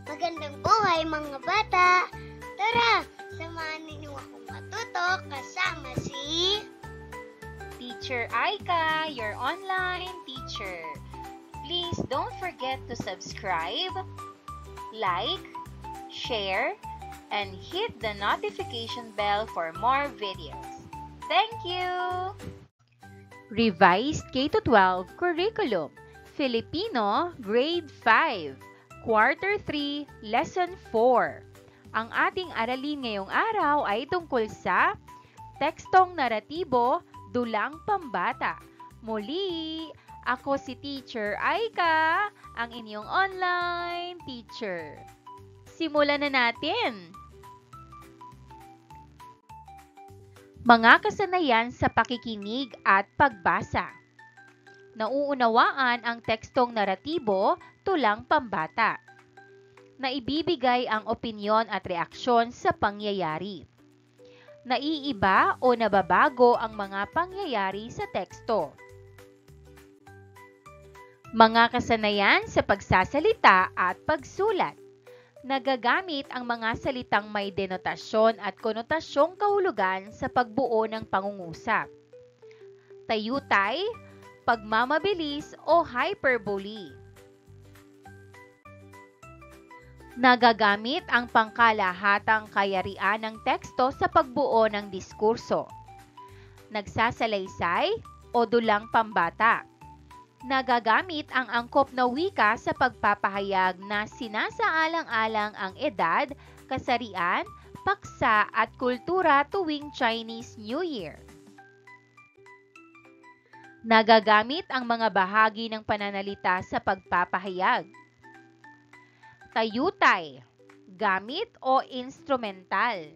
Magandang buhay mga bata! Tara, samahan ninyo akong matuto kasama si Teacher Aika, your online teacher. Please don't forget to subscribe, like, share, and hit the notification bell for more videos. Thank you! Revised K-12 Curriculum, Filipino, Grade 5. Quarter 3, Lesson 4. Ang ating aralin ngayong araw ay tungkol sa tekstong naratibo, dulang pambata. Muli, ako si Teacher Aika, ang inyong online teacher. Simulan na natin! Mga kasanayan sa pakikinig at pagbasa. Nauunawaan ang tekstong naratibo, tulang pambata. Naibibigay ang opinyon at reaksyon sa pangyayari. Naiiba o nababago ang mga pangyayari sa teksto. Mga kasanayan sa pagsasalita at pagsulat. Nagagamit ang mga salitang may denotasyon at konotasyong kahulugan sa pagbuo ng pangungusap. Tayutay, pagmamabilis o hyperbole. Nagagamit ang pangkalahatang kayarian ng teksto sa pagbuo ng diskurso. Nagsasalaysay o dulang pambata. Nagagamit ang angkop na wika sa pagpapahayag na sinasaalang-alang ang edad, kasarian, paksa at kultura tuwing Chinese New Year. Nagagamit ang mga bahagi ng pananalita sa pagpapahayag. Tayutay, gamit o instrumental.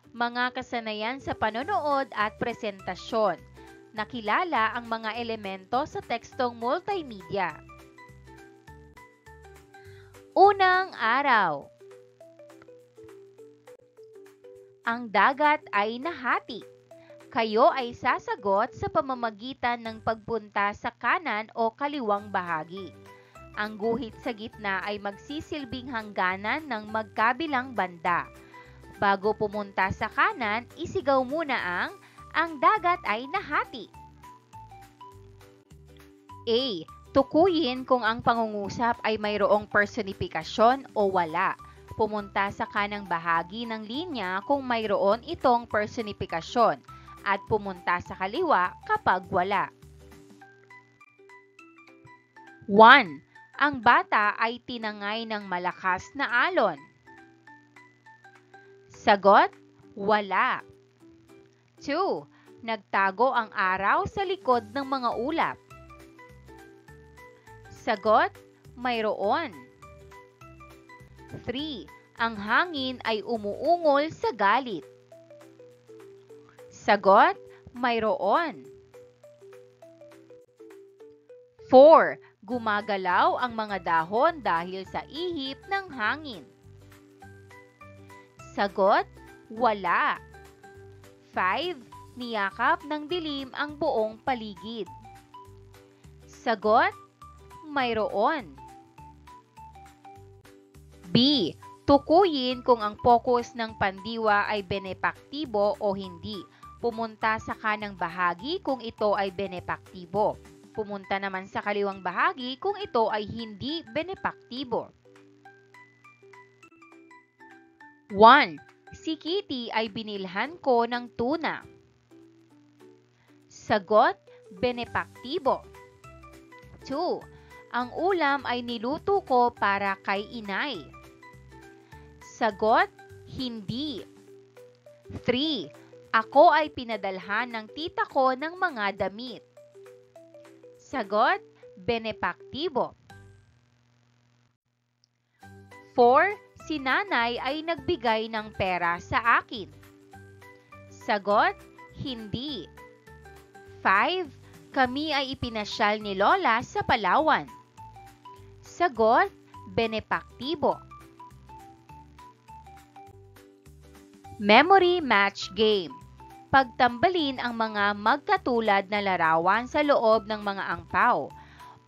Mga kasanayan sa panonood at presentasyon. Nakilala ang mga elemento sa tekstong multimedia. Unang araw. Ang dagat ay nahati. Kayo ay sasagot sa pamamagitan ng pagpunta sa kanan o kaliwang bahagi. Ang guhit sa gitna ay magsisilbing hangganan ng magkabilang banda. Bago pumunta sa kanan, isigaw muna ang dagat ay nahati. A. Tukuyin kung ang pangungusap ay mayroong personifikasyon o wala. Pumunta sa kanang bahagi ng linya kung mayroon itong personifikasyon at pumunta sa kaliwa kapag wala. 1. Ang bata ay tinangay ng malakas na alon. Sagot, wala. 2. Nagtago ang araw sa likod ng mga ulap. Sagot, mayroon. 3. Ang hangin ay umuungol sa galit. Sagot, mayroon. 4. Gumagalaw ang mga dahon dahil sa ihip ng hangin. Sagot, wala. 5. Niyakap ng dilim ang buong paligid. Sagot, mayroon. B. Tukuyin kung ang focus ng pandiwa ay benepaktibo o hindi. Pumunta sa kanang bahagi kung ito ay benepaktibo. Pumunta naman sa kaliwang bahagi kung ito ay hindi benepaktibo. 1. Si Kitty ay binilhan ko ng tuna. Sagot, benepaktibo. 2. Ang ulam ay niluto ko para kay inay. Sagot, hindi. 3. Ako ay pinadalhan ng tita ko ng mga damit. Sagot, benepaktibo. 4. Si nanay ay nagbigay ng pera sa akin. Sagot, hindi. 5. Kami ay ipinasyal ni Lola sa Palawan. Sagot, benepaktibo. Memory Match Game. Pagtambalin ang mga magkatulad na larawan sa loob ng mga angpaw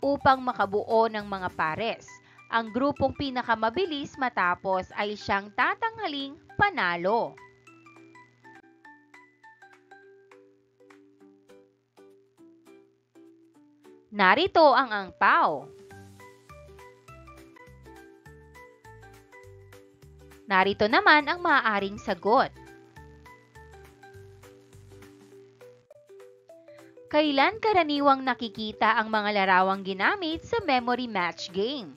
upang makabuo ng mga pares. Ang grupong pinakamabilis matapos ay siyang tatanghaling panalo. Narito ang angpaw. Narito naman ang maaaring sagot. Kailan karaniwang nakikita ang mga larawang ginamit sa memory match game?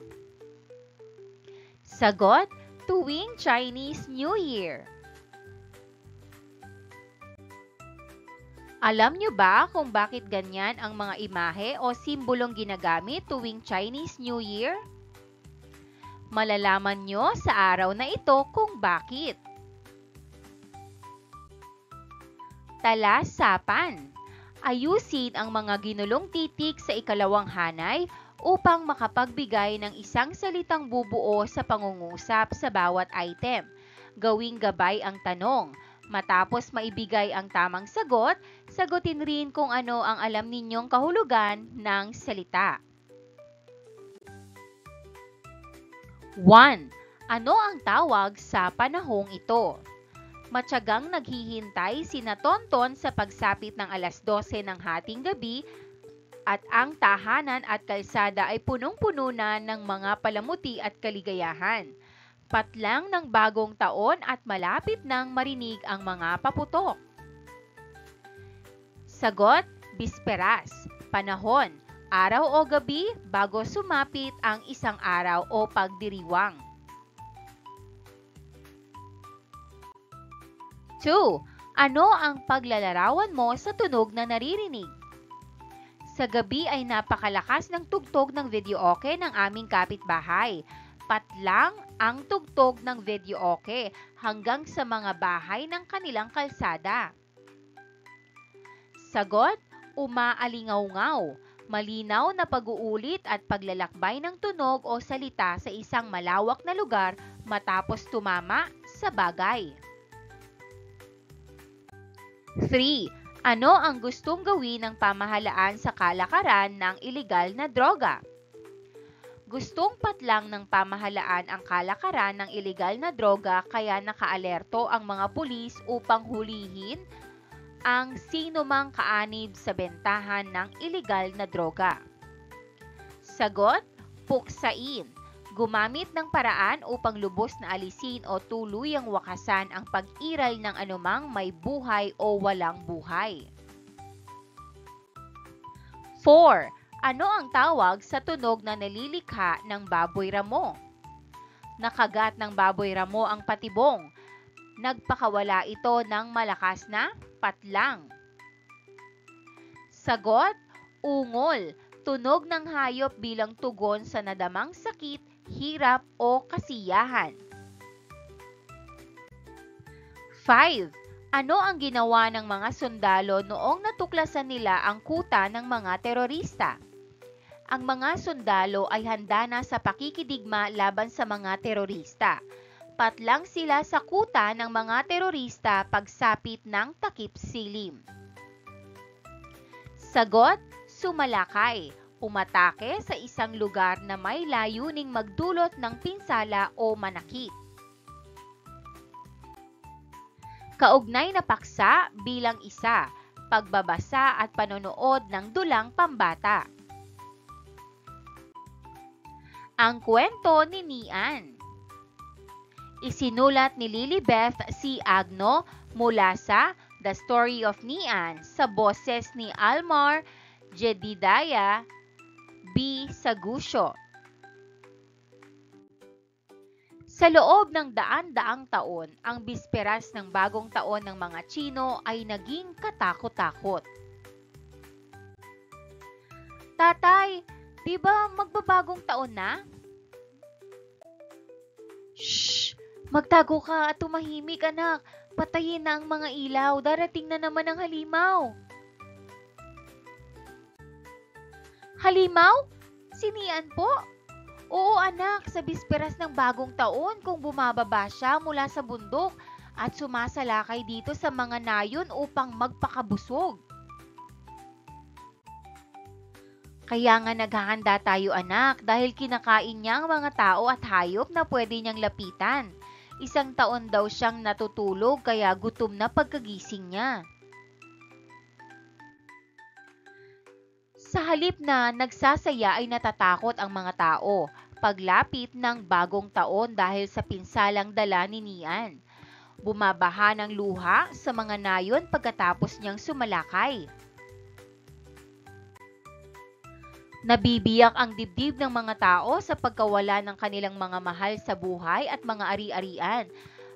Sagot, tuwing Chinese New Year. Alam nyo ba kung bakit ganyan ang mga imahe o simbolong ginagamit tuwing Chinese New Year? Malalaman nyo sa araw na ito kung bakit. Talasapan. Ayusin ang mga ginulong titik sa ikalawang hanay upang makapagbigay ng isang salitang bubuo sa pangungusap sa bawat item. Gawing gabay ang tanong. Matapos maibigay ang tamang sagot, sagutin rin kung ano ang alam ninyong kahulugan ng salita. 1. Ano ang tawag sa panahong ito? Matyagang naghihintay sina Tonton sa pagsapit ng alas 12 ng hating gabi at ang tahanan at kalsada ay punong-puno na ng mga palamuti at kaligayahan. Patlang ng bagong taon at malapit nang marinig ang mga paputok. Sagot, bisperas, panahon, araw o gabi bago sumapit ang isang araw o pagdiriwang. 2. Ano ang paglalarawan mo sa tunog na naririnig? Sa gabi ay napakalakas ng tugtog ng videoke ng aming kapitbahay. Patlang ang tugtog ng videoke hanggang sa mga bahay ng kanilang kalsada. Sagot, umaalingaw-ngaw, malinaw na pag-uulit at paglalakbay ng tunog o salita sa isang malawak na lugar matapos tumama sa bagay. 3. Ano ang gustong gawin ng pamahalaan sa kalakaran ng ilegal na droga? Gustong patlang ng pamahalaan ang kalakaran ng ilegal na droga kaya nakaalerto ang mga pulis upang hulihin ang sinumang kaanib sa bentahan ng ilegal na droga. Sagot, puksain. Gumamit ng paraan upang lubos na alisin o tuluyang wakasan ang pag-iral ng anumang may buhay o walang buhay. 4. Ano ang tawag sa tunog na nalilikha ng baboy ramo? Nakagat ng baboy ramo ang patibong. Nagpakawala ito ng malakas na patlang. Sagot, ungol. Tunog ng hayop bilang tugon sa nadamang sakit, hirap o kasiyahan. 5. Ano ang ginawa ng mga sundalo noong natuklasan nila ang kuta ng mga terorista? Ang mga sundalo ay handa na sa pakikidigma laban sa mga terorista. Patlang sila sa kuta ng mga terorista pagsapit ng takip silim. Sagot, sumalakay. Umatake sa isang lugar na may layuning magdulot ng pinsala o manakit. Kaugnay na paksa bilang isa, pagbabasa at panonood ng dulang pambata. Ang kwento ni Nian. Isinulat ni Lilibeth C. Agno mula sa The Story of Nian sa boses ni Almar Jedidaya B. Sagusyo. Sa loob ng daan-daang taon, ang bisperas ng bagong taon ng mga Tsino ay naging katakot-takot. Tatay, di ba magbabagong taon na? Shh! Magtago ka at tumahimik, anak. Patayin na ang mga ilaw. Darating na naman ang halimaw. Halimaw? Sinian po? Oo anak, sa bisperas ng bagong taon kung bumababa siya mula sa bundok at sumasalakay dito sa mga nayon upang magpakabusog. Kaya nga naghahanda tayo anak dahil kinakain niya ang mga tao at hayop na pwede niyang lapitan. 1 taon daw siyang natutulog kaya gutom na pagkagising niya. Sa halip na nagsasaya ay natatakot ang mga tao paglapit ng bagong taon dahil sa pinsalang dala ni Nian. Bumabaha ng luha sa mga nayon pagkatapos niyang sumalakay. Nabibiyak ang dibdib ng mga tao sa pagkawala ng kanilang mga mahal sa buhay at mga ari-arian.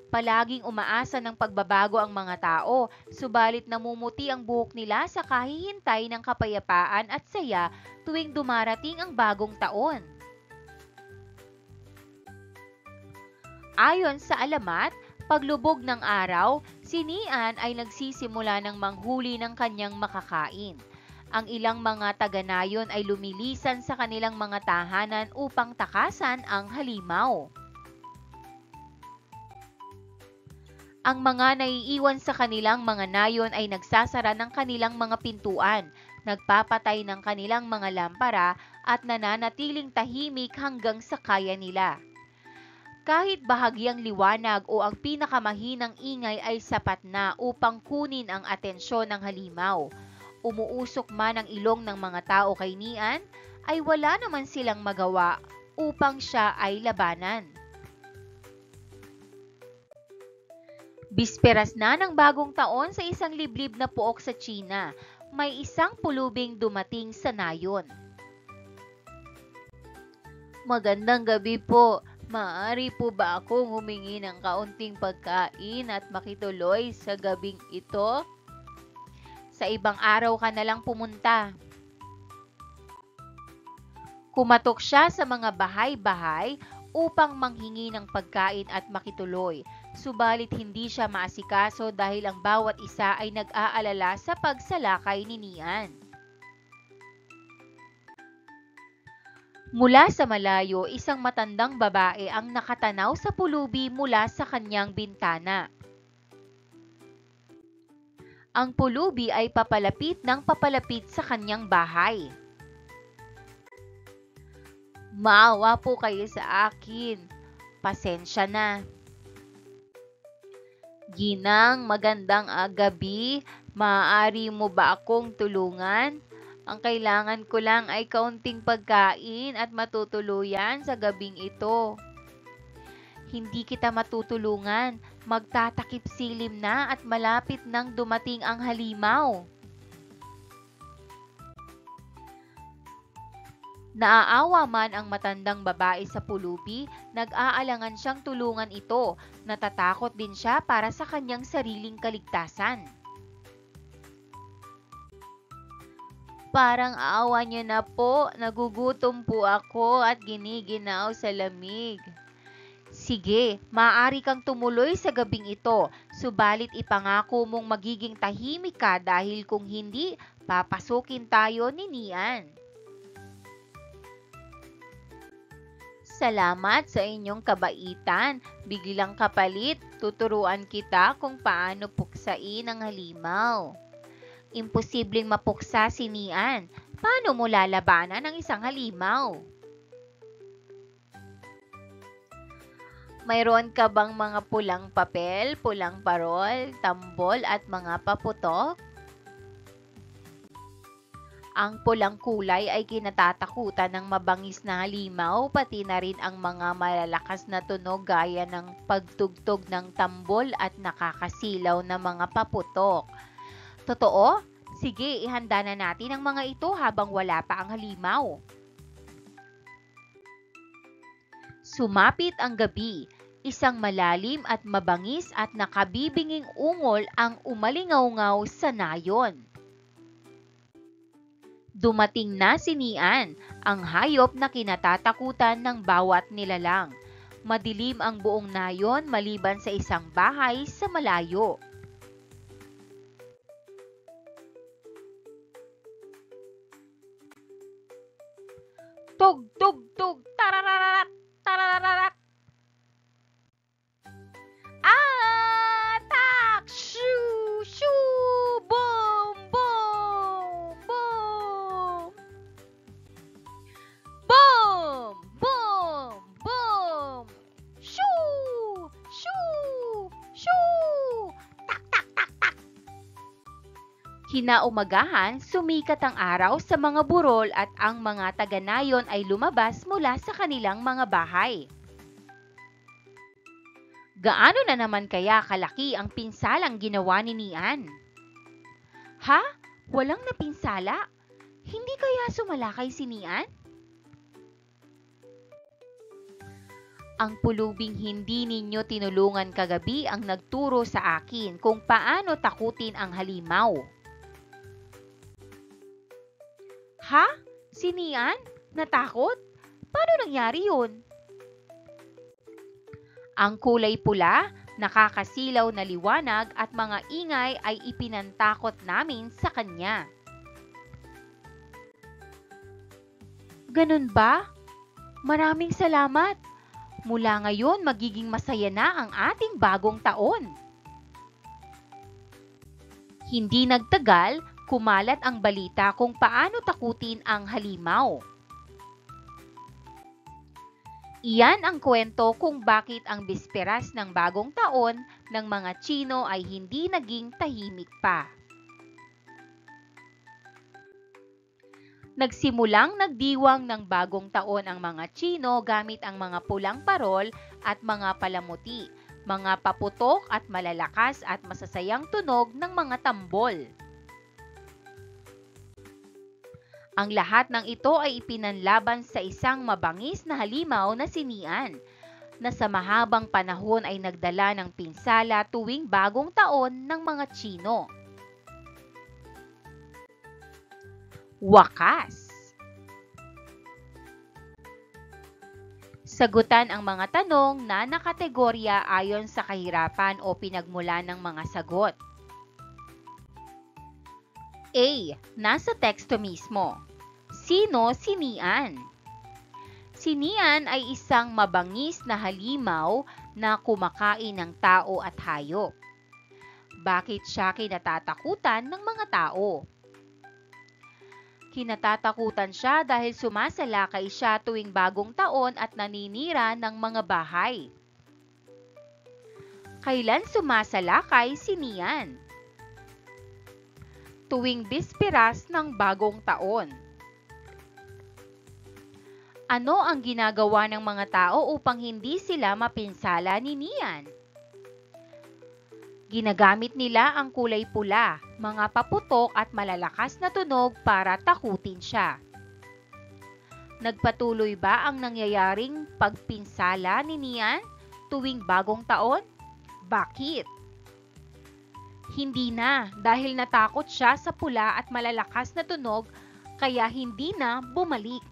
Palaging umaasa ng pagbabago ang mga tao, subalit namumuti ang buhok nila sa kahihintay ng kapayapaan at saya tuwing dumarating ang bagong taon. Ayon sa alamat, paglubog ng araw, si Nian ay nagsisimula ng manghuli ng kanyang makakain. Ang ilang mga taga-nayon ay lumilisan sa kanilang mga tahanan upang takasan ang halimaw. Ang mga naiiwan sa kanilang mga nayon ay nagsasara ng kanilang mga pintuan, nagpapatay ng kanilang mga lampara at nananatiling tahimik hanggang sa kaya nila. Kahit bahagyang liwanag o ang pinakamahinang ingay ay sapat na upang kunin ang atensyon ng halimaw. Umuusok man ang ilong ng mga tao kay Nian, ay wala naman silang magawa upang siya ay labanan. Bisperas na ng bagong taon sa isang liblib na pook sa China, may isang pulubing dumating sa nayon. Magandang gabi po. Maaari po ba akong humingi ng kaunting pagkain at makituloy sa gabing ito? Sa ibang araw ka na lang pumunta. Kumatok siya sa mga bahay-bahay upang manghingi ng pagkain at makituloy. Subalit hindi siya maasikaso dahil ang bawat isa ay nag-aalala sa pagsalakay ni Nian. Mula sa malayo, isang matandang babae ang nakatanaw sa pulubi mula sa kanyang bintana. Ang pulubi ay papalapit ng papalapit sa kanyang bahay. Maawa po kayo sa akin. Pasensya na. Ginang, magandang gabi. Maaari mo ba akong tulungan? Ang kailangan ko lang ay kaunting pagkain at matutuluyan sa gabing ito. Hindi kita matutulungan. Magtatakip silim na at malapit nang dumating ang halimaw. Naaawa man ang matandang babae sa pulubi, nag-aalangan siyang tulungan ito. Natatakot din siya para sa kanyang sariling kaligtasan. Parang awa niyo na po, nagugutom po ako at giniginaw sa lamig. Sige, maaari kang tumuloy sa gabing ito, subalit ipangako mong magiging tahimik ka dahil kung hindi, papasukin tayo ni Nian. Salamat sa inyong kabaitan. Biglang kapalit, tuturuan kita kung paano puksain ang halimaw. Imposibleng mapuksa si Nian. Paano mo lalabanan ang isang halimaw? Mayroon ka bang mga pulang papel, pulang parol, tambol at mga paputok? Ang pulang kulay ay kinatatakutan ng mabangis na halimaw, pati na rin ang mga malalakas na tunog gaya ng pagtugtog ng tambol at nakakasilaw na mga paputok. Totoo? Sige, ihanda na natin ang mga ito habang wala pa ang halimaw. Sumapit ang gabi. Isang malalim at mabangis at nakabibinging ungol ang umalingaw-ngaw sa nayon. Dumating na si Nian, ang hayop na kinatatakutan ng bawat nilalang. Madilim ang buong nayon maliban sa isang bahay sa malayo. Tug, tug, tug, tarararat, tarararat. Atak! Shoo! Shoo! Boom! Boom! Boom! Kinaumagahan, sumikat ang araw sa mga burol at ang mga taga-nayon ay lumabas mula sa kanilang mga bahay. Gaano na naman kaya kalaki ang pinsalang ginawa ni Nian? Ha? Walang napinsala? Hindi kaya sumalakay si Nian? Ang pulubing hindi ninyo tinulungan kagabi ang nagturo sa akin kung paano takutin ang halimaw. Ha? Si Nian? Natakot? Paano nangyari yun? Ang kulay pula, nakakasilaw na liwanag at mga ingay ay ipinantakot namin sa kanya. Ganun ba? Maraming salamat! Mula ngayon, magiging masaya na ang ating bagong taon. Hindi nagtagal, kumalat ang balita kung paano takutin ang halimaw. Iyan ang kwento kung bakit ang bisperas ng bagong taon ng mga Tsino ay hindi naging tahimik pa. Nagsimulang nagdiwang ng bagong taon ang mga Tsino gamit ang mga pulang parol at mga palamuti, mga paputok at malalakas at masasayang tunog ng mga tambol. Ang lahat ng ito ay ipinanlaban sa isang mabangis na halimaw na si Nian, na sa mahabang panahon ay nagdala ng pinsala tuwing bagong taon ng mga Tsino. Wakas! Sagutan ang mga tanong na nakategorya ayon sa kahirapan o pinagmulan ng mga sagot. A. Nasa teksto mismo. Sino si Nian? Si Nian ay isang mabangis na halimaw na kumakain ng tao at hayop. Bakit siya kinatatakutan ng mga tao? Kinatatakutan siya dahil sumasalakay siya tuwing bagong taon at naninira ng mga bahay. Kailan sumasalakay si Nian? Tuwing bisperas ng bagong taon. Ano ang ginagawa ng mga tao upang hindi sila mapinsala ni Nian? Ginagamit nila ang kulay pula, mga paputok at malalakas na tunog para takutin siya. Nagpatuloy ba ang nangyayaring pagpinsala ni Nian tuwing bagong taon? Bakit? Hindi na dahil natakot siya sa pula at malalakas na tunog kaya hindi na bumalik.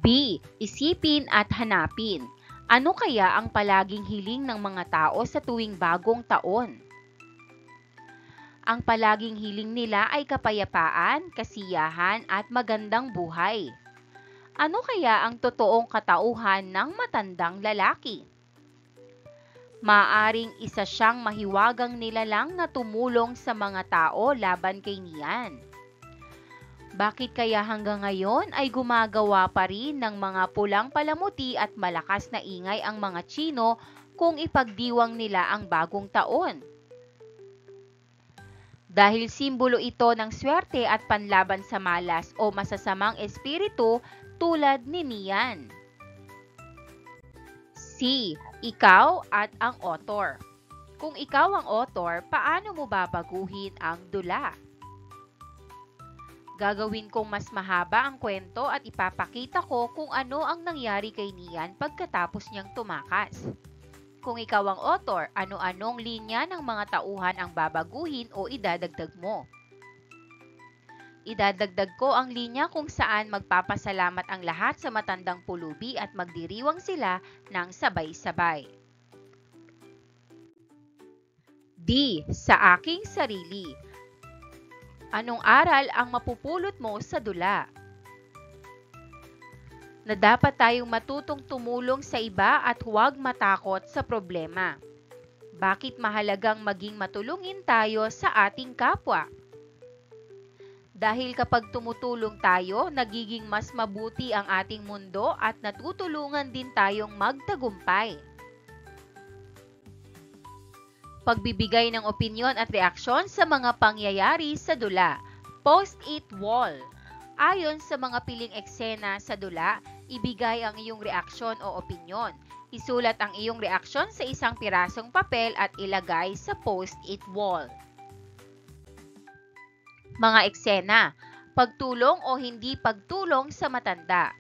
B. Isipin at hanapin. Ano kaya ang palaging hiling ng mga tao sa tuwing bagong taon? Ang palaging hiling nila ay kapayapaan, kasiyahan at magandang buhay. Ano kaya ang totoong katauhan ng matandang lalaki? Maaring isa siyang mahiwagang nilalang na tumulong sa mga tao laban kay Nian. Bakit kaya hanggang ngayon ay gumagawa pa rin ng mga pulang palamuti at malakas na ingay ang mga Tsino kung ipagdiwang nila ang bagong taon? Dahil simbolo ito ng swerte at panlaban sa malas o masasamang espiritu tulad ni Nian. C. Ikaw at ang author. Kung ikaw ang author, paano mo babaguhin ang dula? Gagawin kong mas mahaba ang kwento at ipapakita ko kung ano ang nangyari kay Nian pagkatapos niyang tumakas. Kung ikaw ang author, ano-anong linya ng mga tauhan ang babaguhin o idadagdag mo? Idadagdag ko ang linya kung saan magpapasalamat ang lahat sa matandang pulubi at magdiriwang sila ng sabay-sabay. D. Sa aking sarili. Anong aral ang mapupulot mo sa dula? Na dapat tayong matutong tumulong sa iba at huwag matakot sa problema. Bakit mahalagang maging matulungin tayo sa ating kapwa? Dahil kapag tumutulong tayo, nagiging mas mabuti ang ating mundo at natutulungan din tayong magtagumpay. Pagbibigay ng opinyon at reaksyon sa mga pangyayari sa dula. Post-it wall. Ayon sa mga piling eksena sa dula, ibigay ang iyong reaksyon o opinyon. Isulat ang iyong reaksyon sa isang pirasong papel at ilagay sa post-it wall. Mga eksena. Pagtulong o hindi pagtulong sa matanda.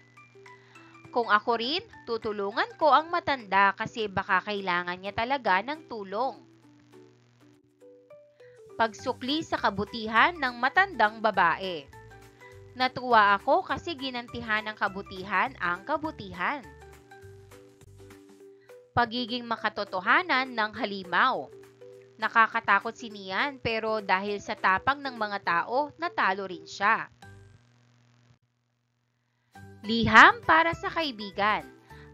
Kung ako rin, tutulungan ko ang matanda kasi baka kailangan niya talaga ng tulong. Pagsukli sa kabutihan ng matandang babae. Natuwa ako kasi ginantihan ng kabutihan ang kabutihan. Pagiging makatotohanan ng halimaw. Nakakatakot si Nian pero dahil sa tapang ng mga tao, natalo rin siya. Liham para sa kaibigan.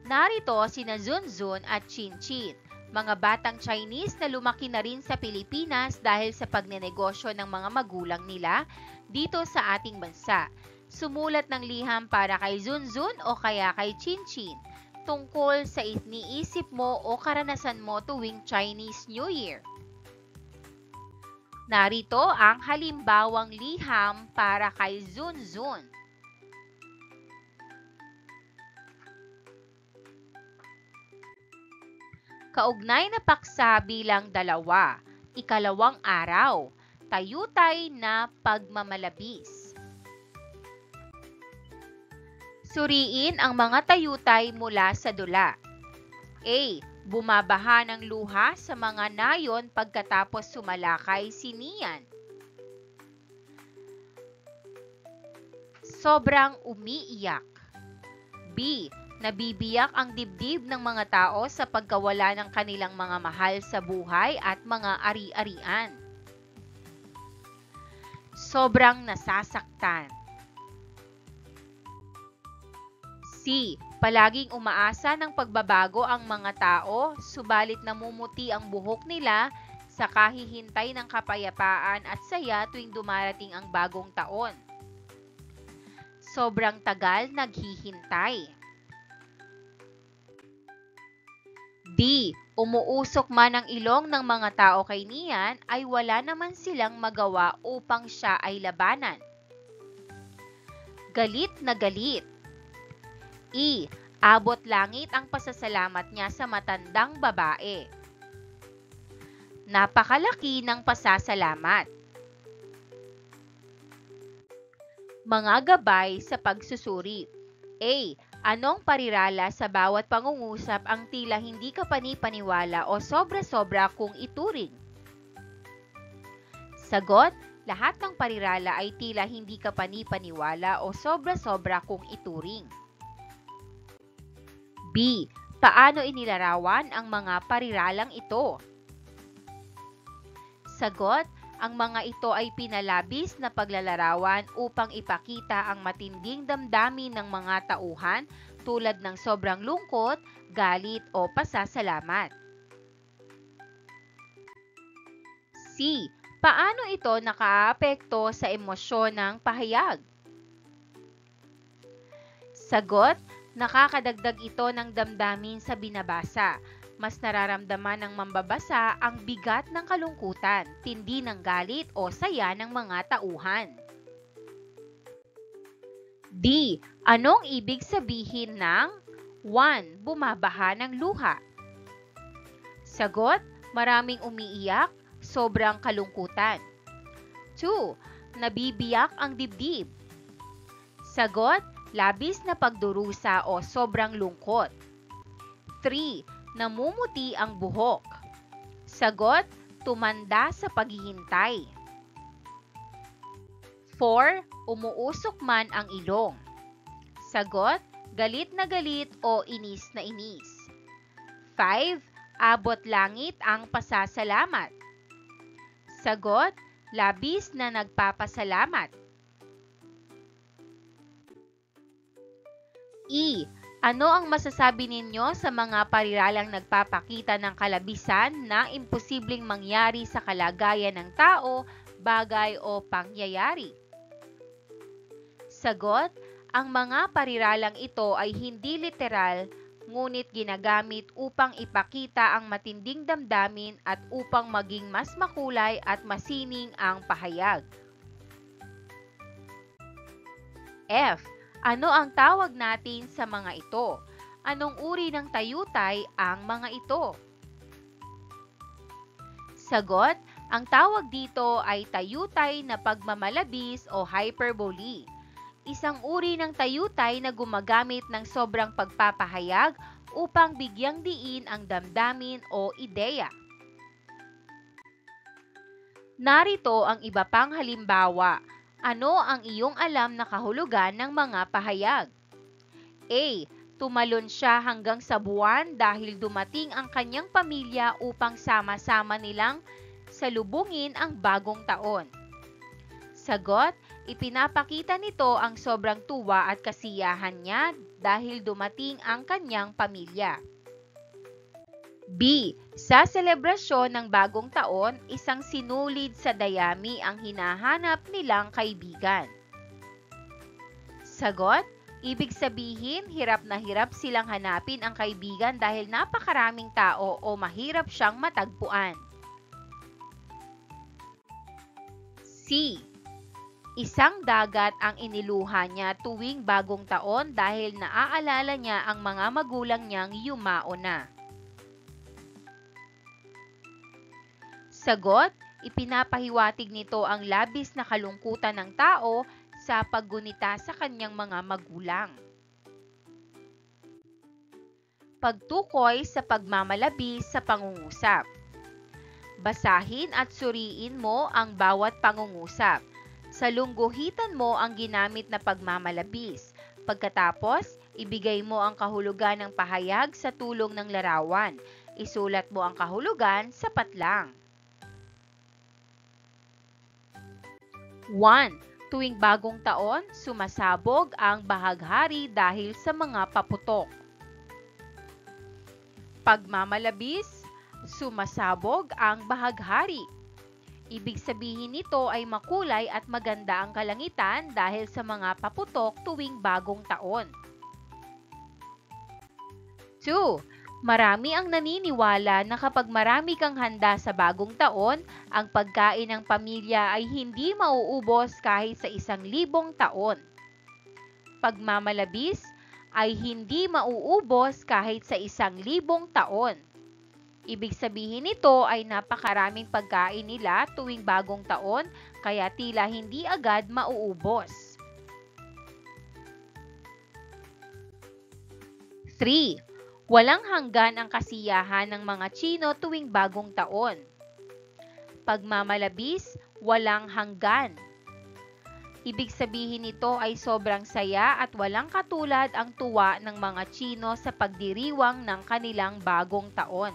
Narito sina Zunzun at Chinchin, mga batang Chinese na lumaki na rin sa Pilipinas dahil sa pagnenegosyo ng mga magulang nila dito sa ating bansa. Sumulat ng liham para kay Zunzun o kaya kay Chinchin tungkol sa iniisip mo o karanasan mo tuwing Chinese New Year. Narito ang halimbawang liham para kay Zunzun. Kaugnay na paksa bilang 2, ikalawang araw, tayutay na pagmamalabis. Suriin ang mga tayutay mula sa dula. A. Bumabaha ng luha sa mga nayon pagkatapos sumalakay si Nian. Sobrang umiiyak. B. Nabibiyak ang dibdib ng mga tao sa pagkawala ng kanilang mga mahal sa buhay at mga ari-arian. Sobrang nasasaktan. C. Palaging umaasa ng pagbabago ang mga tao, subalit namumuti ang buhok nila sa kahihintay ng kapayapaan at saya tuwing dumarating ang bagong taon. Sobrang tagal naghihintay. D. Umuusok man ang ilong ng mga tao kay Nian ay wala naman silang magawa upang siya ay labanan. Galit na galit. E. Abot langit ang pasasalamat niya sa matandang babae. Napakalaki ng pasasalamat. Mga gabay sa pagsusuri. A. Anong parirala sa bawat pangungusap ang tila hindi ka panipaniwala o sobra-sobra kung ituring? Sagot, lahat ng parirala ay tila hindi ka panipaniwala o sobra-sobra kung ituring. B. Paano inilarawan ang mga pariralang ito? Sagot, ang mga ito ay pinalabis na paglalarawan upang ipakita ang matinding damdamin ng mga tauhan tulad ng sobrang lungkot, galit o pasasalamat. C. Paano ito nakaapekto sa emosyon ng pahayag? Sagot, nakakadagdag ito ng damdamin sa binabasa. Mas nararamdaman ng mambabasa ang bigat ng kalungkutan, tindi ng galit o saya ng mga tauhan. D. Anong ibig sabihin ng 1. Bumabaha ng luha? Sagot, maraming umiiyak, sobrang kalungkutan. 2. Nabibiyak ang dibdib. Sagot, labis na pagdurusa o sobrang lungkot. 3. Namumuti ang buhok. Sagot, tumanda sa paghihintay. 4. Umuusok man ang ilong. Sagot, galit na galit o inis na inis. 5. Abot langit ang pasasalamat. Sagot, labis na nagpapasalamat. E. Ano ang masasabi ninyo sa mga pariralang nagpapakita ng kalabisan na imposibleng mangyari sa kalagayan ng tao, bagay o pangyayari? Sagot, ang mga pariralang ito ay hindi literal ngunit ginagamit upang ipakita ang matinding damdamin at upang maging mas makulay at masining ang pahayag. F. Ano ang tawag natin sa mga ito? Anong uri ng tayutay ang mga ito? Sagot, ang tawag dito ay tayutay na pagmamalabis o hyperbole. Isang uri ng tayutay na gumagamit ng sobrang pagpapahayag upang bigyang diin ang damdamin o ideya. Narito ang iba pang halimbawa. Ano ang iyong alam na kahulugan ng mga pahayag? A. Tumalon siya hanggang sa buwan dahil dumating ang kanyang pamilya upang sama-sama nilang salubungin ang bagong taon. Sagot, ipinapakita nito ang sobrang tuwa at kasiyahan niya dahil dumating ang kanyang pamilya. B. Sa selebrasyon ng bagong taon, isang sinulid sa dayami ang hinahanap nilang kaibigan. Sagot, ibig sabihin hirap na hirap silang hanapin ang kaibigan dahil napakaraming tao o mahirap siyang matagpuan. C. Isang dagat ang iniluha niya tuwing bagong taon dahil naaalala niya ang mga magulang niyang yumao na. Sagot, ipinapahiwatig nito ang labis na kalungkutan ng tao sa paggunita sa kanyang mga magulang. Pagtukoy sa pagmamalabis sa pangungusap. Basahin at suriin mo ang bawat pangungusap. Salungguhitan mo ang ginamit na pagmamalabis. Pagkatapos, ibigay mo ang kahulugan ng pahayag sa tulong ng larawan. Isulat mo ang kahulugan sa patlang. 1. Tuwing bagong taon, sumasabog ang bahaghari dahil sa mga paputok. Pagmamalabis, sumasabog ang bahaghari. Ibig sabihin nito ay makulay at maganda ang kalangitan dahil sa mga paputok tuwing bagong taon. 2. Marami ang naniniwala na kapag marami kang handa sa bagong taon, ang pagkain ng pamilya ay hindi mauubos kahit sa 1,000 taon. Pagmamalabis ay hindi mauubos kahit sa 1,000 taon. Ibig sabihin nito ay napakaraming pagkain nila tuwing bagong taon kaya tila hindi agad mauubos. 3. Walang hanggan ang kasiyahan ng mga Tsino tuwing bagong taon. Pagmamalabis, walang hanggan. Ibig sabihin nito ay sobrang saya at walang katulad ang tuwa ng mga Tsino sa pagdiriwang ng kanilang bagong taon.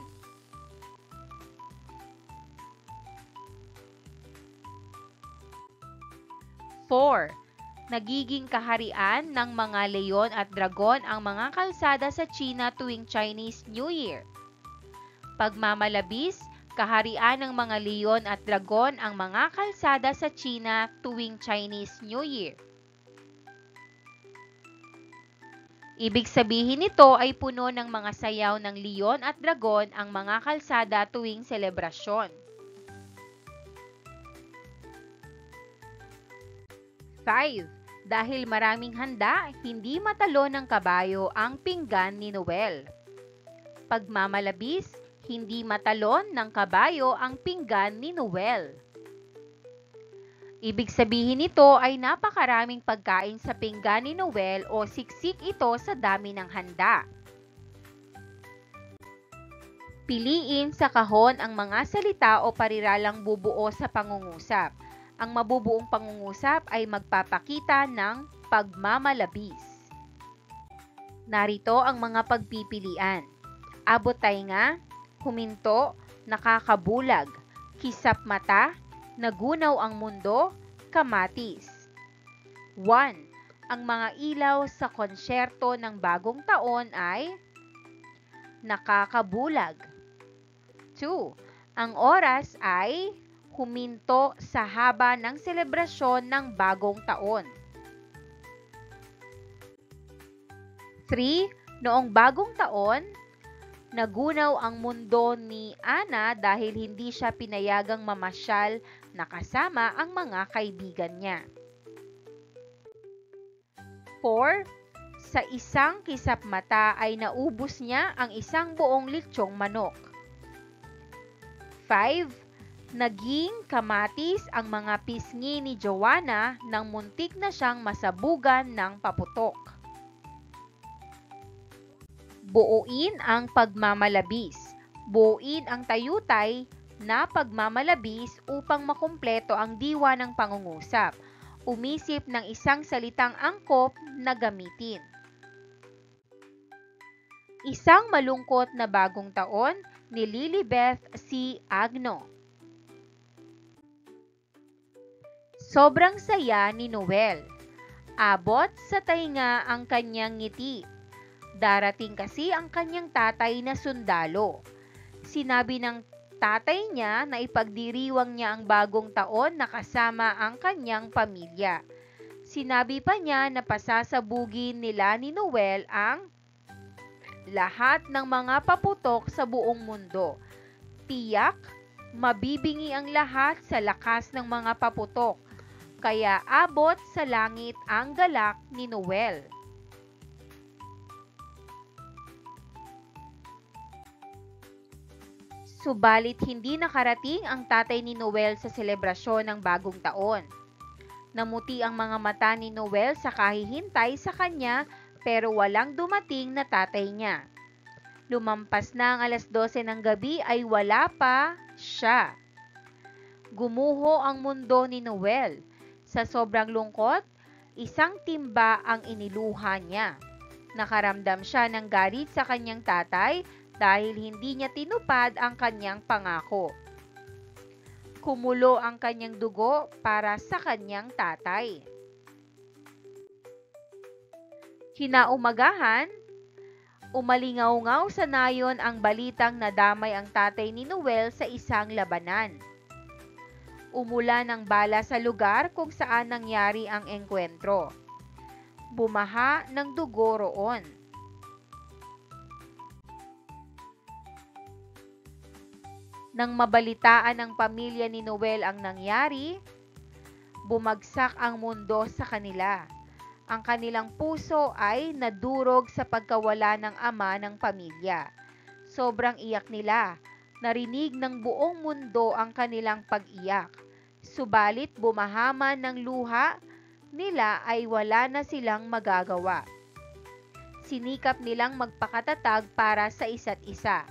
Nagiging kaharian ng mga leon at dragon ang mga kalsada sa China tuwing Chinese New Year. Pagmamalabis, kaharian ng mga leon at dragon ang mga kalsada sa China tuwing Chinese New Year. Ibig sabihin nito ay puno ng mga sayaw ng leon at dragon ang mga kalsada tuwing selebrasyon. 5. Dahil maraming handa, hindi matalo ng kabayo ang pinggan ni Noel. Pagmamalabis, hindi matalon ng kabayo ang pinggan ni Noel. Ibig sabihin nito ay napakaraming pagkain sa pinggan ni Noel o siksik ito sa dami ng handa. Piliin sa kahon ang mga salita o pariralang bubuo sa pangungusap. Ang mabubuong pangungusap ay magpapakita ng pagmamalabis. Narito ang mga pagpipilian. Abot tainga, huminto, nakakabulag, kisap mata, nagunaw ang mundo, kamatis. 1. Ang mga ilaw sa konsyerto ng bagong taon ay nakakabulag. 2. Ang oras ay huminto sa haba ng selebrasyon ng bagong taon. 3. Noong bagong taon, nagunaw ang mundo ni Ana dahil hindi siya pinayagang mamasyal na kasama ang mga kaibigan niya. 4. Sa isang kisap mata ay naubos niya ang isang buong litsyong manok. 5. Naging kamatis ang mga pisngi ni Joanna nang muntik na siyang masabugan ng paputok. Buuin ang pagmamalabis. Buuin ang tayutay na pagmamalabis upang makumpleto ang diwa ng pangungusap. Umisip ng isang salitang angkop na gamitin. Isang malungkot na bagong taon ni Lilibeth C. Agno. Sobrang saya ni Noel. Abot sa tainga ang kanyang ngiti. Darating kasi ang kanyang tatay na sundalo. Sinabi ng tatay niya na ipagdiriwang niya ang bagong taon na kasama ang kanyang pamilya. Sinabi pa niya na pasasabugin nila ni Noel ang lahat ng mga paputok sa buong mundo. Tiyak, mabibingi ang lahat sa lakas ng mga paputok. Kaya abot sa langit ang galak ni Noel. Subalit hindi nakarating ang tatay ni Noel sa selebrasyon ng bagong taon. Namuti ang mga mata ni Noel sa kahihintay sa kanya pero walang dumating na tatay niya. Lumampas na ang alas 12 ng gabi ay wala pa siya. Gumuho ang mundo ni Noel. Sa sobrang lungkot, isang timba ang iniluha niya. Nakaramdam siya ng galit sa kanyang tatay dahil hindi niya tinupad ang kanyang pangako. Kumulo ang kanyang dugo para sa kanyang tatay. Kinaumagahan, umalingaw-ngaw sa nayon ang balitang nadamay ang tatay ni Noel sa isang labanan. Umulan ng bala sa lugar kung saan nangyari ang engkwentro. Bumaha ng dugo roon. Nang mabalitaan ng pamilya ni Noel ang nangyari, bumagsak ang mundo sa kanila. Ang kanilang puso ay nadurog sa pagkawala ng ama ng pamilya. Sobrang iyak nila. Narinig ng buong mundo ang kanilang pag-iyak. Subalit bumahaman ng luha nila ay wala na silang magagawa. Sinikap nilang magpakatatag para sa isa't isa.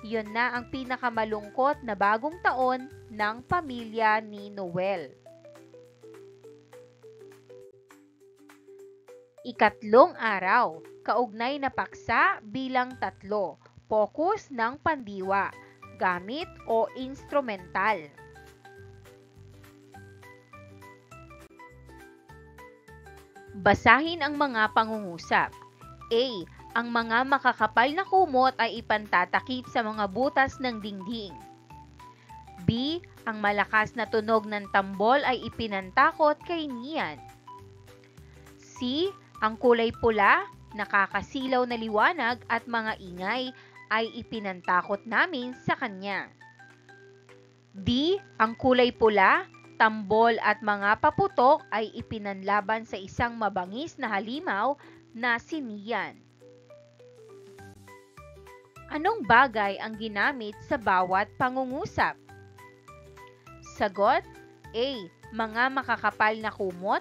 Yun na ang pinakamalungkot na bagong taon ng pamilya ni Noel. Ikatlong araw, kaugnay na paksa bilang 3, pokus ng pandiwa, gamit o instrumental. Basahin ang mga pangungusap. A. Ang mga makakapal na kumot ay ipantatakip sa mga butas ng dingding. B. Ang malakas na tunog ng tambol ay ipinantakot kay Nian. C. Ang kulay pula, nakakasilaw na liwanag at mga ingay ay ipinantakot namin sa kanya. D. Ang kulay pula, tambol at mga paputok ay ipinanlaban sa isang mabangis na halimaw na si Nian. Anong bagay ang ginamit sa bawat pangungusap? Sagot: A. Mga makakapal na kumot.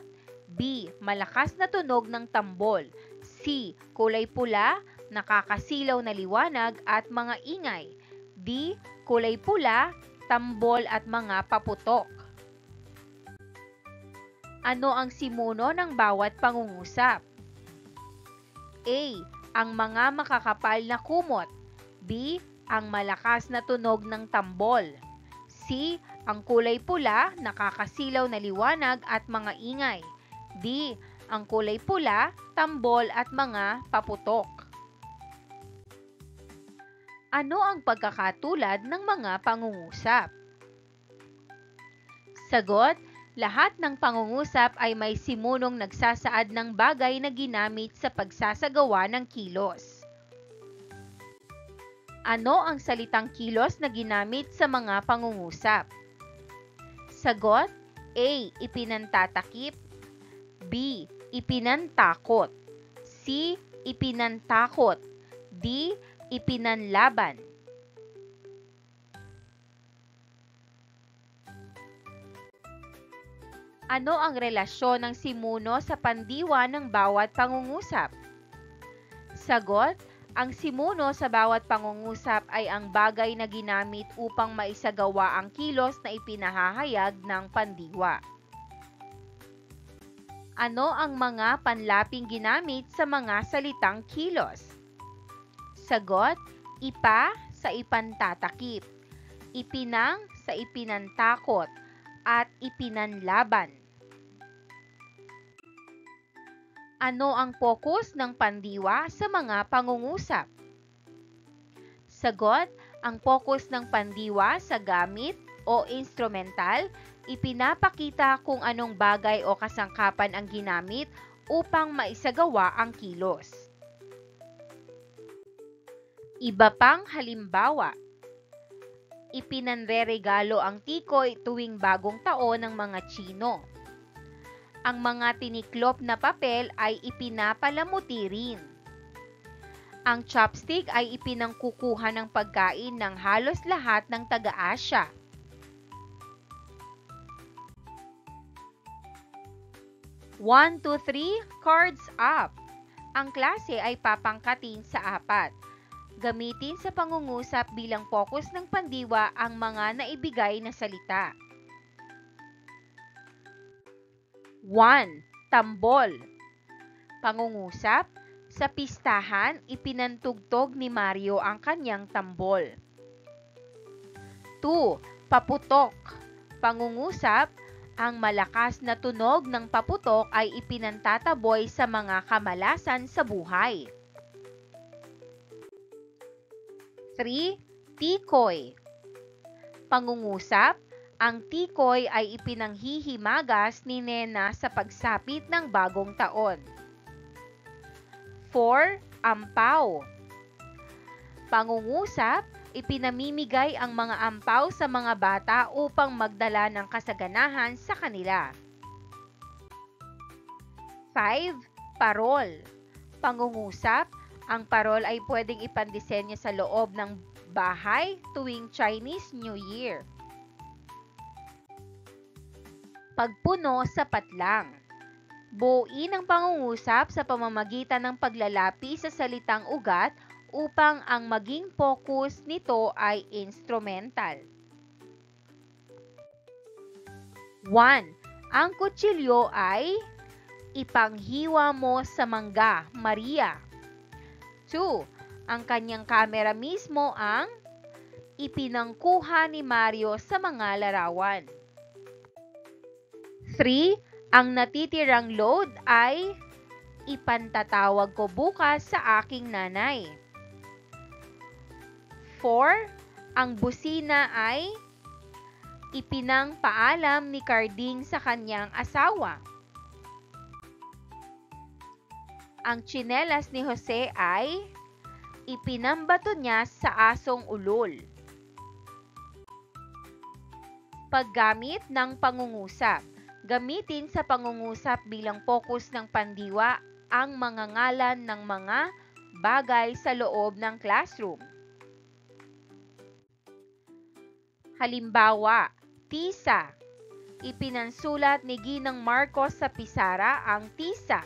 B. Malakas na tunog ng tambol. C. Kulay pula, nakakasilaw na liwanag at mga ingay. D. Kulay pula, tambol at mga paputok. Ano ang simuno ng bawat pangungusap? A. Ang mga makakapal na kumot. B. Ang malakas na tunog ng tambol. C. Ang kulay pula, nakakasilaw na liwanag at mga ingay. D. Ang kulay pula, tambol at mga paputok. Ano ang pagkakatulad ng mga pangungusap? Sagot: lahat ng pangungusap ay may simunong nagsasaad ng bagay na ginamit sa pagsasagawa ng kilos. Ano ang salitang kilos na ginamit sa mga pangungusap? Sagot: A. Ipinantatakip, B. Ipinantakot, C. Ipinantakot, D. Ipinanlaban. Ano ang relasyon ng simuno sa pandiwa ng bawat pangungusap? Sagot: ang simuno sa bawat pangungusap ay ang bagay na ginamit upang maisagawa ang kilos na ipinahahayag ng pandiwa. Ano ang mga panlaping ginamit sa mga salitang kilos? Sagot: ipa sa ipantatakip, ipinang sa ipinantakot, at ipinanlaban. Ano ang focus ng pandiwa sa mga pangungusap? Sagot: ang focus ng pandiwa sa gamit o instrumental, ipinapakita kung anong bagay o kasangkapan ang ginamit upang maisagawa ang kilos. Iba pang halimbawa: ipinanreregalo ang tikoy tuwing bagong taon ng mga Tsino. Ang mga tiniklop na papel ay ipinapalamuti rin. Ang chopstick ay ipinangkukuha ng pagkain ng halos lahat ng taga-Asya. One, two, three, cards up. Ang klase ay papangkatin sa 4. Gamitin sa pangungusap bilang focus ng pandiwa ang mga naibigay na salita. 1. Tambol. Pangungusap: sa pistahan, ipinantugtog ni Mario ang kanyang tambol. 2. Paputok. Pangungusap: ang malakas na tunog ng paputok ay ipinantataboy sa mga kamalasan sa buhay. 3. Tikoy. Pangungusap: ang tikoy ay ipinanghihimagas ni Nena sa pagsapit ng bagong taon. 4. Ampaw. Pangungusap: ipinamimigay ang mga ampaw sa mga bata upang magdala ng kasaganahan sa kanila. 5. Parol. Pangungusap: ang parol ay pwedeng ipandisenyo sa loob ng bahay tuwing Chinese New Year. Pagpuno sa patlang. Buuin ang pangungusap sa pamamagitan ng paglalapi sa salitang ugat upang ang maging focus nito ay instrumental. 1. Ang kutsilyo ay ipanghiwa mo sa mangga, Maria. 2. Ang kanyang kamera mismo ang ipinangkuha ni Mario sa mga larawan. 3. Ang natitirang load ay ipantatawag ko bukas sa aking nanay. 4. Ang busina ay ipinangpaalam ni Carding sa kanyang asawa. Ang tsinelas ni Jose ay ipinambato niya sa asong ulol. Paggamit ng pangungusap. Gamitin sa pangungusap bilang focus ng pandiwa ang mga ngalan ng mga bagay sa loob ng classroom. Halimbawa: tisa. Ipinansulat ni Ginang Marcos sa pisara ang tisa.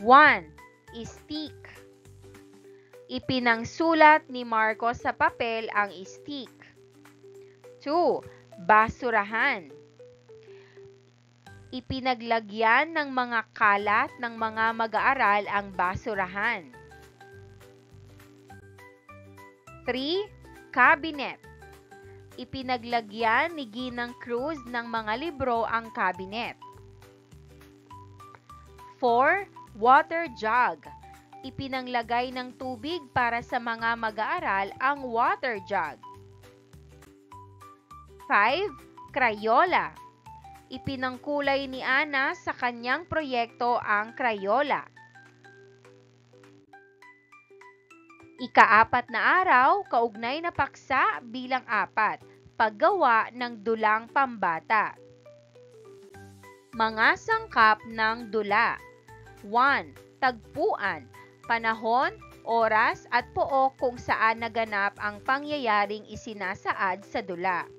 1. Stick. Ipinangsulat ni Marcos sa papel ang stick. 2. Basurahan. Ipinaglagyan ng mga kalat ng mga mag-aaral ang basurahan. 3. Cabinet. Ipinaglagyan ni Ginang Cruz ng mga libro ang cabinet. 4. Water jug. Ipinanglagay ng tubig para sa mga mag-aaral ang water jug. 5. Crayola. Ipinangkulay ni Ana sa kanyang proyekto ang Crayola. Ika-4 na araw, kaugnay na paksa bilang 4, paggawa ng dulang pambata. Mga sangkap ng dula. 1. Tagpuan, panahon, oras at pook kung saan naganap ang pangyayaring isinasaad sa dula.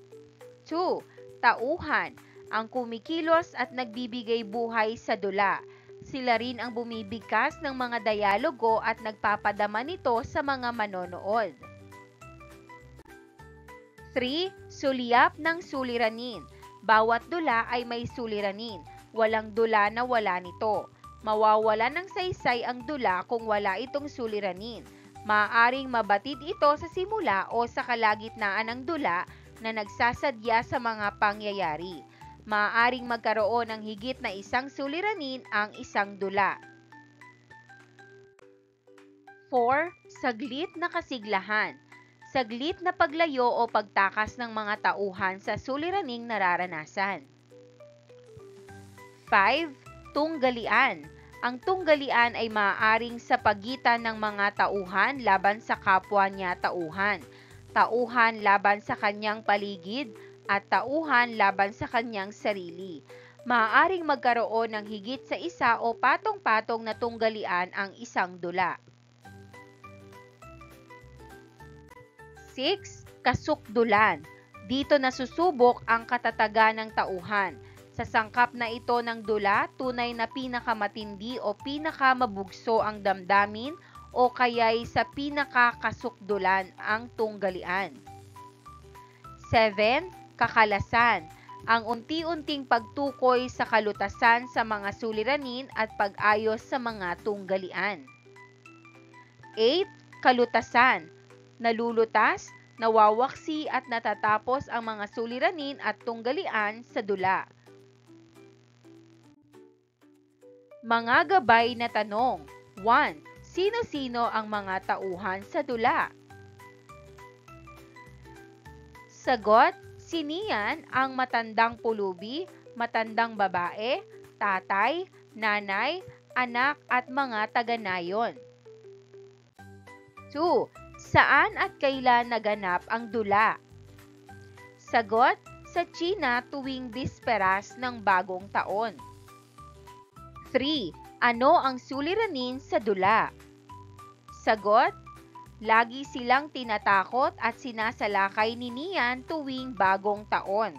2. Tauhan, ang kumikilos at nagbibigay buhay sa dula. Sila rin ang bumibigkas ng mga dialogo at nagpapadama nito sa mga manonood. 3. Sulyap ng suliranin. Bawat dula ay may suliranin. Walang dula na wala nito. Mawawala ng saysay ang dula kung wala itong suliranin. Maaaring mabatid ito sa simula o sa kalagitnaan ng dula na nagsasadya sa mga pangyayari. Maaaring magkaroon ng higit na isang suliranin ang isang dula. 4. Saglit na kasiglahan. Saglit na paglayo o pagtakas ng mga tauhan sa suliraning nararanasan. 5. Tunggalian. Ang tunggalian ay maaaring sa pagitan ng mga tauhan laban sa kapwa niya tauhan, tauhan laban sa kanyang paligid, at tauhan laban sa kanyang sarili. Maaaring magkaroon ng higit sa isa o patong-patong na tunggalian ang isang dula. 6. Kasukdulan. Dito nasusubok ang katatagan ng tauhan. Sa sangkap na ito ng dula, tunay na pinakamatindi o pinakamabugso ang damdamin o kaya'y sa pinakakasukdulan ang tunggalian. 7. Kakalasan. Ang unti-unting pagtukoy sa kalutasan sa mga suliranin at pag-ayos sa mga tunggalian. 8. Kalutasan. Nalulutas, nawawaksi at natatapos ang mga suliranin at tunggalian sa dula. Mga gabay na tanong. 1. Sino-sino ang mga tauhan sa dula? Sagot, siniyan ang matandang pulubi, matandang babae, tatay, nanay, anak at mga taga-nayon. 2. Saan at kailan naganap ang dula? Sagot, sa China tuwing bisperas ng bagong taon. 3. Ano ang suliranin sa dula? Sagot, lagi silang tinatakot at sinasalakay ni Nian tuwing bagong taon.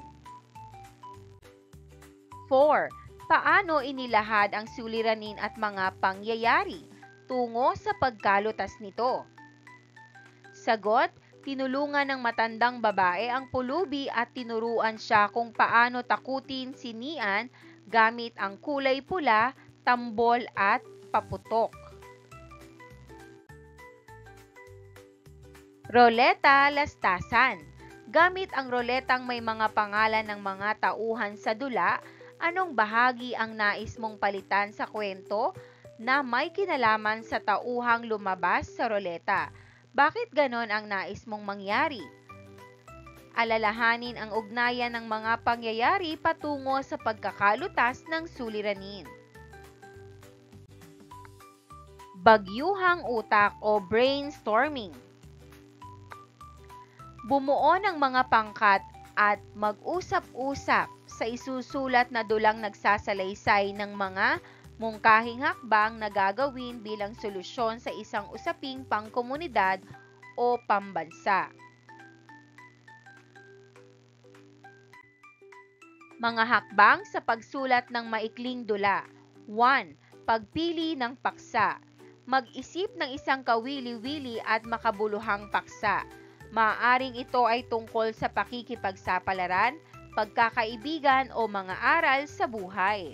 4. Paano inilahad ang suliranin at mga pangyayari tungo sa pagkalutas nito? Sagot, tinulungan ng matandang babae ang pulubi at tinuruan siya kung paano takutin si Nian gamit ang kulay pula, tambol at paputok. Roleta lastasan. Gamit ang roletang may mga pangalan ng mga tauhan sa dula, anong bahagi ang nais mong palitan sa kwento na may kinalaman sa tauhang lumabas sa roleta? Bakit ganon ang nais mong mangyari? Alalahanin ang ugnayan ng mga pangyayari patungo sa pagkakalutas ng suliranin. Bagyuhang utak o brainstorming. Bumuo ng mga pangkat at mag-usap-usap sa isusulat na dulang nagsasalaysay ng mga mungkahing hakbang na gagawin bilang solusyon sa isang usaping pangkomunidad o pambansa. Mga hakbang sa pagsulat ng maikling dula. 1. Pagpili ng paksa. Mag-isip ng isang kawili-wili at makabuluhang paksa. Maaaring ito ay tungkol sa pakikipagsapalaran, pagkakaibigan o mga aral sa buhay.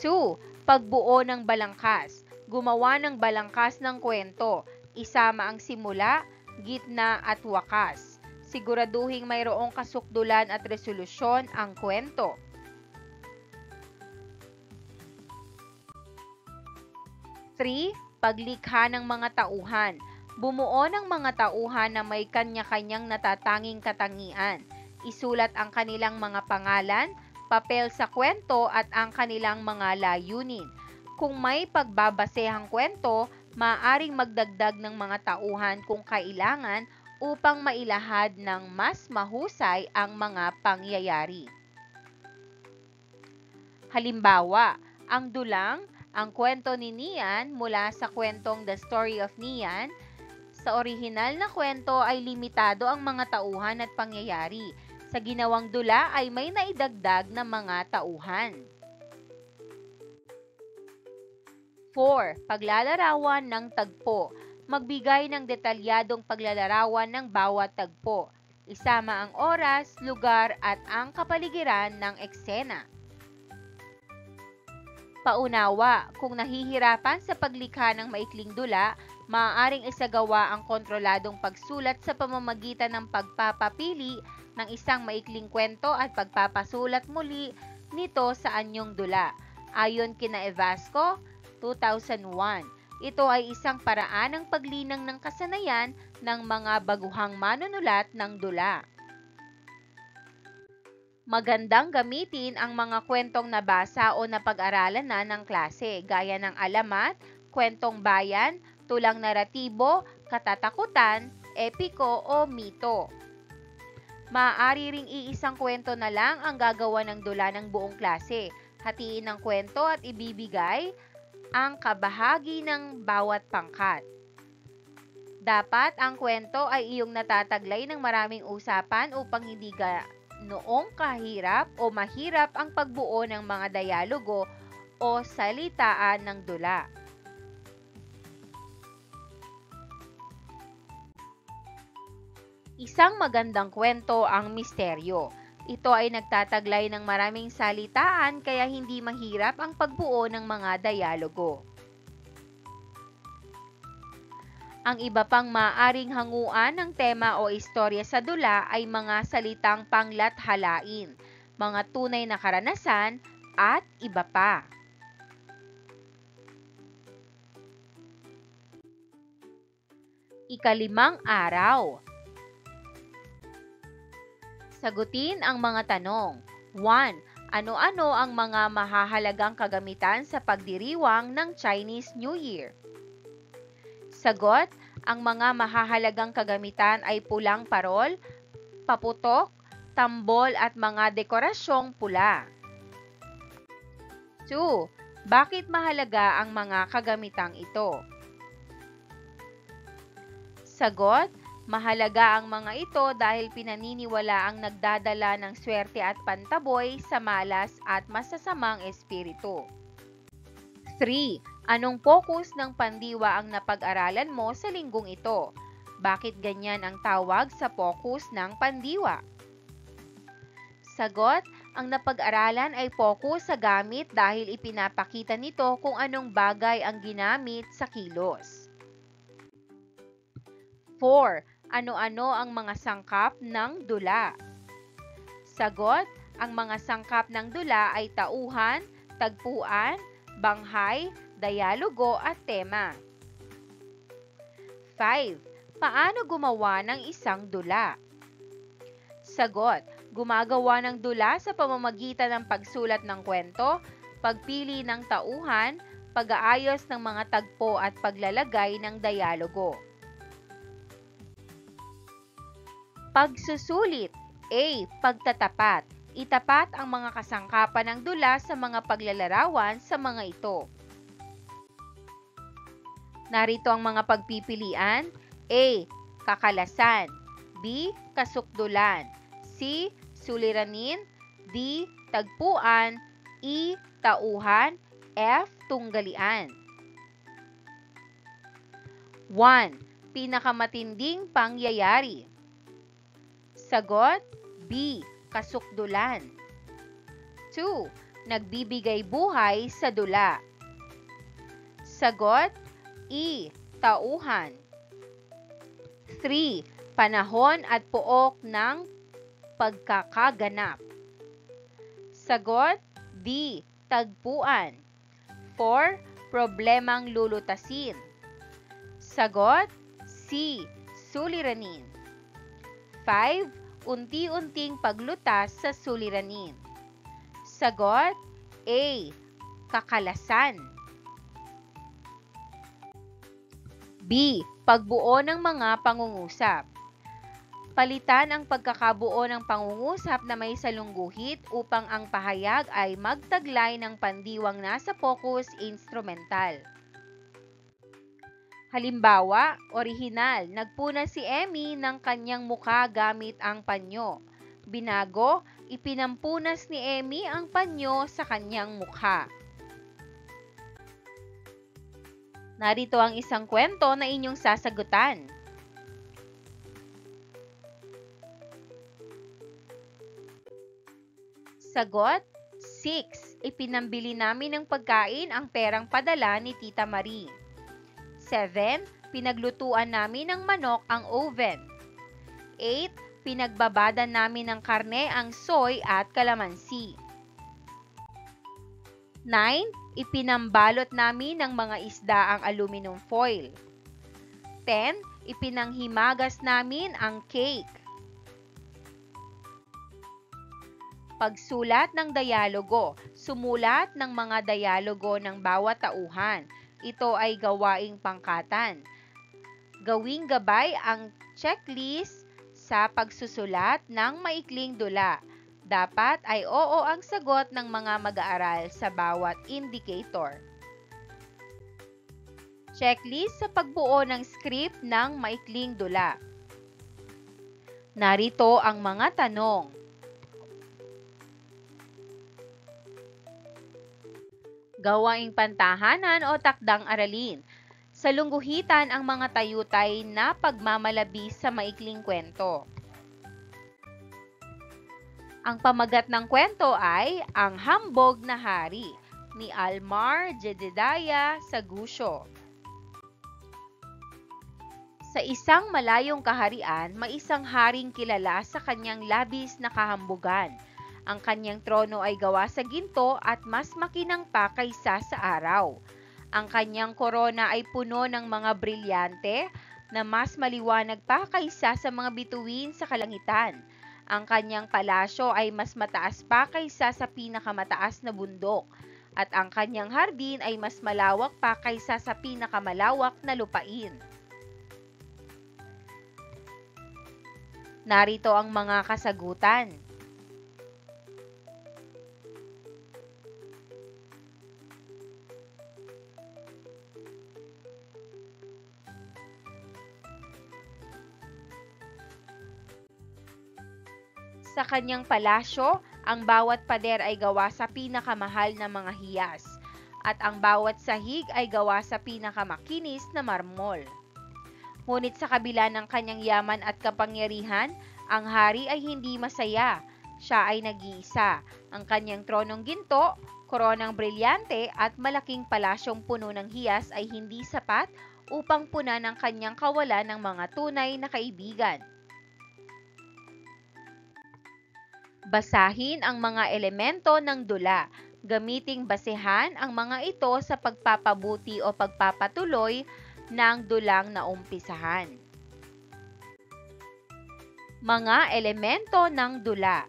2. Pagbuo ng balangkas. Gumawa ng balangkas ng kwento. Isama ang simula, gitna at wakas. Siguraduhing mayroong kasukdulan at resolusyon ang kwento. 3. Paglikha ng mga tauhan. Bumuo ng mga tauhan na may kanya-kanyang natatanging katangian. Isulat ang kanilang mga pangalan, papel sa kwento at ang kanilang mga layunin. Kung may pagbabasehang kwento, Maaaring magdagdag ng mga tauhan kung kailangan upang mailahad ng mas mahusay ang mga pangyayari. Halimbawa, ang dulang, ang kwento ni Nian mula sa kwentong The Story of Nian. Sa orihinal na kwento ay limitado ang mga tauhan at pangyayari. Sa ginawang dula ay may naidagdag na mga tauhan. 4. Paglalarawan ng tagpo. Magbigay ng detalyadong paglalarawan ng bawat tagpo. Isama ang oras, lugar at ang kapaligiran ng eksena. Paunawa, kung nahihirapan sa paglikha ng maikling dula, maaaring isagawa ang kontroladong pagsulat sa pamamagitan ng pagpapapili ng isang maikling kwento at pagpapasulat muli nito sa anyong dula. Ayon kina Evasco, 2001. Ito ay isang paraan ng paglinang ng kasanayan ng mga baguhang manunulat ng dula. Magandang gamitin ang mga kwentong nabasa o napag-aralan na ng klase, gaya ng alamat, kwentong bayan, tulang naratibo, katatakutan, epiko o mito. Maaari ring iisang kwento na lang ang gagawa ng dula ng buong klase. Hatiin ang kwento at ibibigay ang kabahagi ng bawat pangkat. Dapat ang kwento ay iyong natataglay ng maraming usapan upang hindi noong kahirap o mahirap ang pagbuo ng mga dialogo o salitaan ng dula. Isang magandang kwento ang misteryo. Ito ay nagtataglay ng maraming salitaan kaya hindi mahirap ang pagbuo ng mga dialogo. Ang iba pang maaaring hanguan ng tema o istorya sa dula ay mga salitang panglathalain, mga tunay na karanasan, at iba pa. Ikalimang araw. Sagutin ang mga tanong. 1. Ano-ano ang mga mahahalagang kagamitan sa pagdiriwang ng Chinese New Year? Sagot, ang mga mahahalagang kagamitan ay pulang parol, paputok, tambol at mga dekorasyong pula. 2. Bakit mahalaga ang mga kagamitang ito? Sagot, mahalaga ang mga ito dahil pinaniniwala ang nagdadala ng swerte at pantaboy sa malas at masasamang espiritu. 3. Anong focus ng pandiwa ang napag-aralan mo sa linggong ito? Bakit ganyan ang tawag sa focus ng pandiwa? Sagot, ang napag-aralan ay focus sa gamit dahil ipinapakita nito kung anong bagay ang ginamit sa kilos. 4. Ano-ano ang mga sangkap ng dula? Sagot, ang mga sangkap ng dula ay tauhan, tagpuan, banghay, dialogo at tema. 5. Paano gumawa ng isang dula? Sagot, gumagawa ng dula sa pamamagitan ng pagsulat ng kwento, pagpili ng tauhan, pag-aayos ng mga tagpo at paglalagay ng dialogo. Pagsusulit. A. Pagtatapat. Itapat ang mga kasangkapan ng dula sa mga paglalarawan sa mga ito. Narito ang mga pagpipilian. A. Kakalasan. B. Kasukdulan. C. Suliranin. D. Tagpuan. E. Tauhan. F. Tunggalian. 1. Pinakamatinding pangyayari. Sagot, B. Kasukdulan. 2. Nagbibigay buhay sa dula. Sagot, E. Tauhan. 3. Panahon at pook ng pagkakaganap. Sagot, D. Tagpuan. 4. Problemang lulutasin. Sagot, C. Suliranin. 5. Unti-unting paglutas sa suliranin. Sagot, A. Kakalasan. B. Pagbuo ng mga pangungusap. Palitan ang pagkakabuo ng pangungusap na may salungguhit upang ang pahayag ay magtaglay ng pandiwang nasa focus instrumental. Halimbawa, orihinal, nagpunas si Emmy ng kanyang mukha gamit ang panyo. Binago, ipinampunas ni Emmy ang panyo sa kanyang mukha. Narito ang isang kwento na inyong sasagutan. Sagot, 6. Ipinambili namin ng pagkain ang perang padala ni Tita Marie. 7. Pinaglutuan namin ng manok ang oven. 8. Pinagbabadan namin ng karne ang soy at kalamansi. 9. Ipinambalot namin ng mga isda ang aluminum foil. 10. Ipinanghimagas namin ang cake. Pagsulat ng dialogo. Sumulat ng mga dialogo ng bawat tauhan. Ito ay gawaing pangkatan. Gawing gabay ang checklist sa pagsusulat ng maikling dula. Dapat ay oo ang sagot ng mga mag-aaral sa bawat indicator. Checklist sa pagbuo ng script ng maikling dula. Narito ang mga tanong. Gawaing pantahanan o takdang aralin. Sa lungguhitan ang mga tayutay na pagmamalabis sa maikling kwento. Ang pamagat ng kwento ay Ang Hambog na Hari ni Almar Jedediah Sagusyo. Sa isang malayong kaharian, may isang haring kilala sa kanyang labis na kahambugan. Ang kanyang trono ay gawa sa ginto at mas makinang pa kaysa sa araw. Ang kanyang korona ay puno ng mga brilyante na mas maliwanag pa kaysa sa mga bituin sa kalangitan. Ang kanyang palasyo ay mas mataas pa kaysa sa pinakamataas na bundok. At ang kanyang hardin ay mas malawak pa kaysa sa pinakamalawak na lupain. Narito ang mga kasagutan. Sa kanyang palasyo, ang bawat pader ay gawa sa pinakamahal na mga hiyas, at ang bawat sahig ay gawa sa pinakamakinis na marmol. Ngunit sa kabila ng kanyang yaman at kapangyarihan, ang hari ay hindi masaya. Siya ay nag-iisa. Ang kanyang tronong ginto, koronang brilyante at malaking palasyong puno ng hiyas ay hindi sapat upang punan ang kanyang kawalan ng mga tunay na kaibigan. Basahin ang mga elemento ng dula. Gamiting basehan ang mga ito sa pagpapabuti o pagpapatuloy ng dulang naumpisahan. Mga elemento ng dula.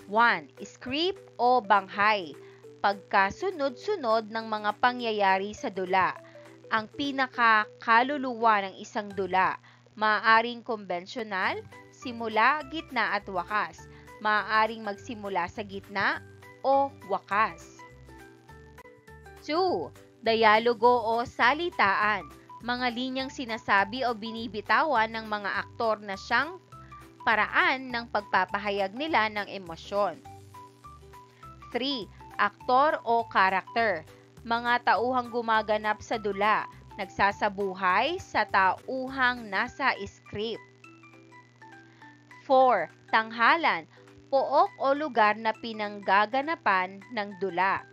1. Script o banghay. Pagkasunod-sunod ng mga pangyayari sa dula. Ang pinakakaluluwa ng isang dula. Maaaring konbensyonal, simula, gitna at wakas. Maaaring magsimula sa gitna o wakas. 2. Dialogo o salitaan. Mga linyang sinasabi o binibitawan ng mga aktor na siyang paraan ng pagpapahayag nila ng emosyon. 3. Aktor o karakter. Mga tauhang gumaganap sa dula, nagsasabuhay sa tauhang nasa script. 4. Tanghalan. Pook o lugar na pinanggaganapan ng dula.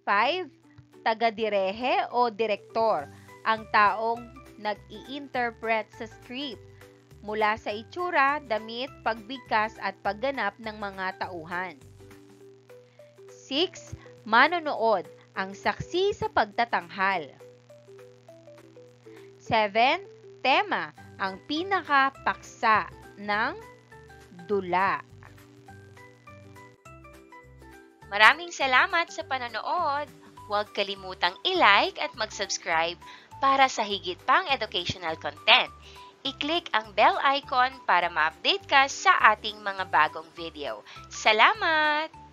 5. Tagadirehe o direktor, ang taong nag-i-interpret sa script mula sa itsura, damit, pagbigkas at pagganap ng mga tauhan. 6. Manonood, ang saksi sa pagtatanghal. 7. Tema, ang pinakapaksa ng dula. Maraming salamat sa panonood. Huwag kalimutang i-like at mag-subscribe para sa higit pang educational content. I-click ang bell icon para ma-update ka sa ating mga bagong video. Salamat!